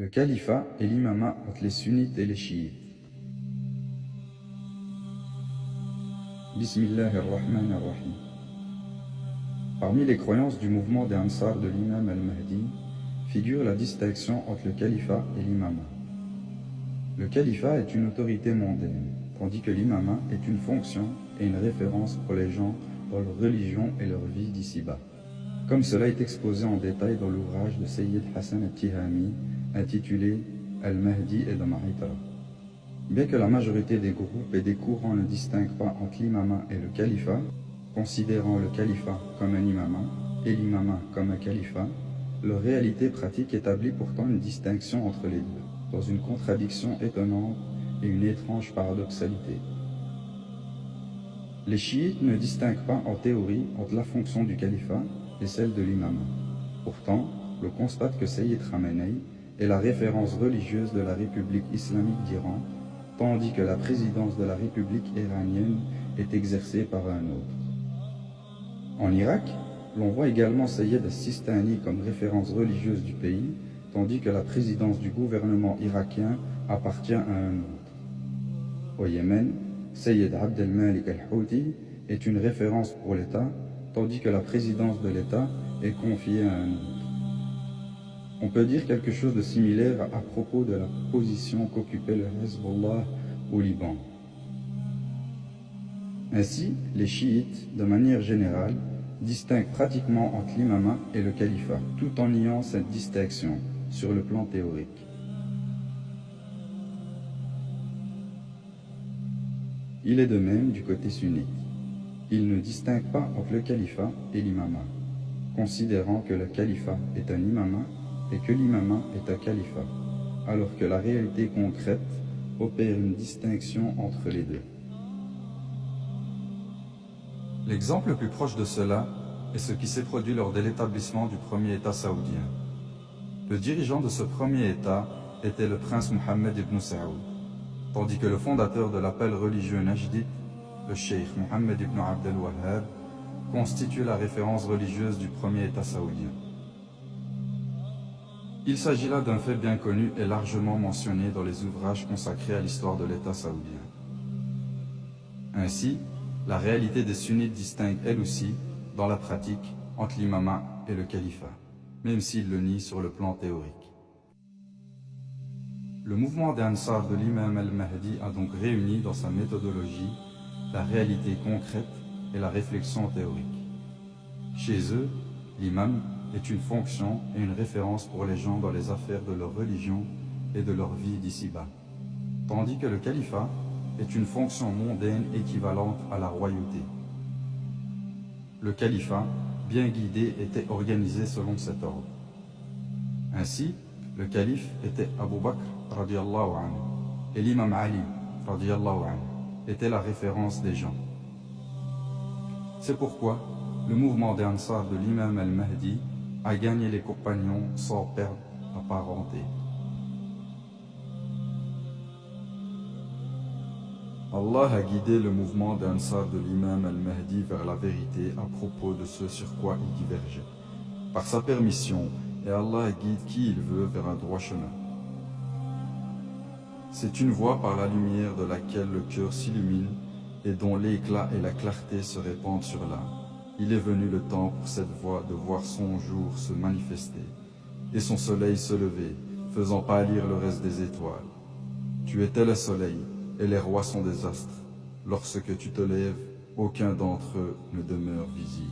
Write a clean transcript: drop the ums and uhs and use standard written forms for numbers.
Le califat et l'imama entre les sunnites et les chiites. Bismillahirrahmanirrahim. Parmi les croyances du mouvement des Ansar de l'imam al-Mahdi figure la distinction entre le califat et l'imama. Le califat est une autorité mondaine, tandis que l'imama est une fonction et une référence pour les gens dans leur religion et leur vie d'ici-bas. Comme cela est exposé en détail dans l'ouvrage de Sayyid Hassan al-Tihami intitulé Al-Mahdi et Damaritara. Bien que la majorité des groupes et des courants ne distinguent pas entre l'imama et le califat, considérant le califat comme un imama et l'imama comme un califat, leur réalité pratique établit pourtant une distinction entre les deux, dans une contradiction étonnante et une étrange paradoxalité. Les chiites ne distinguent pas en théorie entre la fonction du califat et celle de l'imama. Pourtant, l'on constate que Sayyid Khamenei est la référence religieuse de la République islamique d'Iran, tandis que la présidence de la République iranienne est exercée par un autre. En Irak, l'on voit également Sayyid al-Sistani comme référence religieuse du pays, tandis que la présidence du gouvernement irakien appartient à un autre. Au Yémen, Sayyid Abd al-Malik al-Houthi est une référence pour l'État, tandis que la présidence de l'État est confiée à un autre. On peut dire quelque chose de similaire à propos de la position qu'occupait le Hezbollah au Liban. Ainsi, les chiites, de manière générale, distinguent pratiquement entre l'imama et le califat, tout en niant cette distinction sur le plan théorique. Il est de même du côté sunnite. Ils ne distinguent pas entre le califat et l'imama, considérant que le califat est un imama et que l'imama est un califat, alors que la réalité concrète opère une distinction entre les deux. L'exemple le plus proche de cela est ce qui s'est produit lors de l'établissement du premier État saoudien. Le dirigeant de ce premier État était le prince Mohammed ibn Saoud, tandis que le fondateur de l'appel religieux najdite, le cheikh Mohammed ibn Abd al-Wahhab, constitue la référence religieuse du premier État saoudien. Il s'agit là d'un fait bien connu et largement mentionné dans les ouvrages consacrés à l'histoire de l'État saoudien. Ainsi, la réalité des sunnites distingue elle aussi, dans la pratique, entre l'imama et le califat, même s'ils le nient sur le plan théorique. Le mouvement des Ansar de l'imam al-Mahdi a donc réuni dans sa méthodologie la réalité concrète et la réflexion théorique. Chez eux, l'imam est une fonction et une référence pour les gens dans les affaires de leur religion et de leur vie d'ici-bas, tandis que le califat est une fonction mondaine équivalente à la royauté. Le califat, bien guidé, était organisé selon cet ordre. Ainsi, le calife était Abu Bakr radiallahu anhu et l'imam Ali radiallahu anhu était la référence des gens. C'est pourquoi le mouvement des Ansar de l'imam al-Mahdi a gagné les compagnons sans perdre la parenté. Allah a guidé le mouvement des Ansar de l'imam al-Mahdi vers la vérité à propos de ce sur quoi il divergeait, par sa permission, et Allah guide qui il veut vers un droit chemin. C'est une voie par la lumière de laquelle le cœur s'illumine et dont l'éclat et la clarté se répandent sur l'âme. Il est venu le temps pour cette voie de voir son jour se manifester et son soleil se lever, faisant pâlir le reste des étoiles. Tu étais le soleil et les rois sont des astres. Lorsque tu te lèves, aucun d'entre eux ne demeure visible.